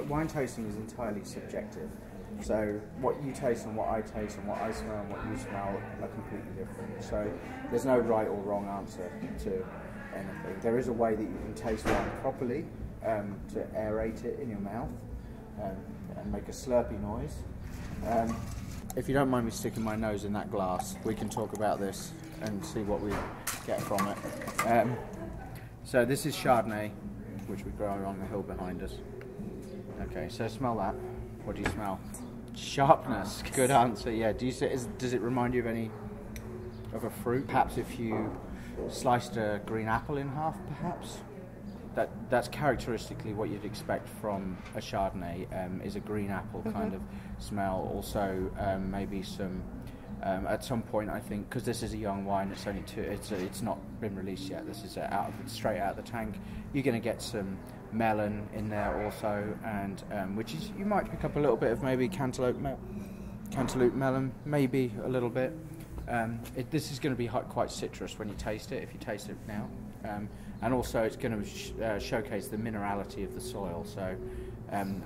wine tasting is entirely subjective. So what you taste and what I taste and what I smell and what you smell are completely different. So there's no right or wrong answer to anything. There is a way that you can taste wine properly, to aerate it in your mouth and make a slurpy noise. If you don't mind me sticking my nose in that glass, we can talk about this and see what we get from it. So this is Chardonnay, which we grow on the hill behind us. Okay, so smell that. What do you smell? Sharpness. Good answer. Yeah. Does it remind you of any of a fruit? Perhaps if you sliced a green apple in half, perhaps. That's characteristically what you'd expect from a Chardonnay. Is a green apple kind of smell. Also, maybe some. At some point, I think, because this is a young wine, it's not been released yet. This is straight out of the tank. You're going to get some melon in there also, and which is, you might pick up a little bit of maybe cantaloupe melon, maybe a little bit. This is going to be quite citrus when you taste it, if you taste it now, and also it's going to showcase the minerality of the soil. So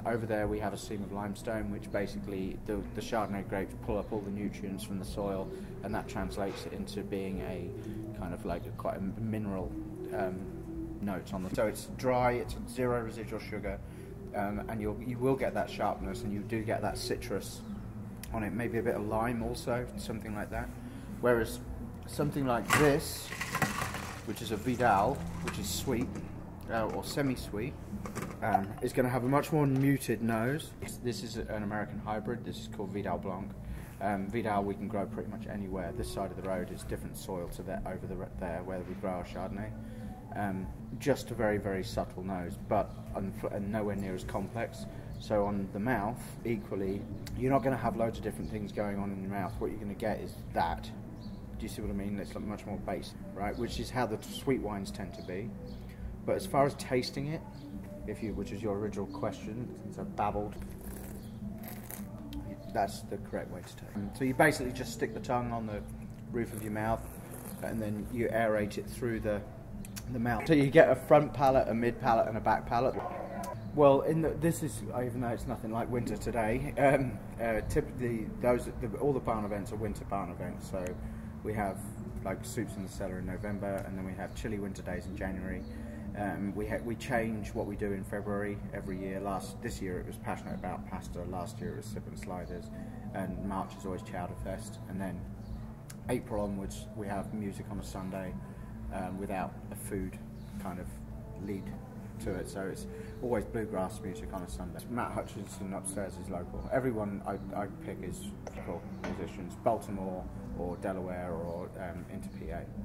over there we have a seam of limestone, which basically the Chardonnay grapes pull up all the nutrients from the soil, and that translates it into being a kind of like quite a mineral note on the. So it's dry, it's zero residual sugar, and you will get that sharpness, and you do get that citrus on it. Maybe a bit of lime also, something like that. Whereas something like this, which is a Vidal, which is sweet or semi-sweet, is going to have a much more muted nose. This is an American hybrid. This is called Vidal Blanc. Vidal we can grow pretty much anywhere. This side of the road is different soil to that over there where we grow our Chardonnay. Just a very, very subtle nose, but and nowhere near as complex. So on the mouth, equally, you're not going to have loads of different things going on in your mouth. What you're going to get is that. Do you see what I mean? It's like much more base, right? Which is how the sweet wines tend to be. But as far as tasting it, which is your original question, since I've babbled, that's the correct way to taste it. So you basically just stick the tongue on the roof of your mouth, and then you aerate it through the mouth. So you get a front palate, a mid palate, and a back palate. Well, this is, even though it's nothing like winter today, typically all the barn events are winter barn events. So we have like soups in the cellar in November, and then we have chilly winter days in January. We change what we do in February every year. This year it was Passionate About Pasta. Last year it was Sip and Sliders, and March is always Chowder Fest, and then April onwards we have music on a Sunday without a food kind of lead to it. So it's always bluegrass music on a Sunday. Matt Hutchinson upstairs is local. Everyone I pick is local musicians, Baltimore or Delaware or into PA.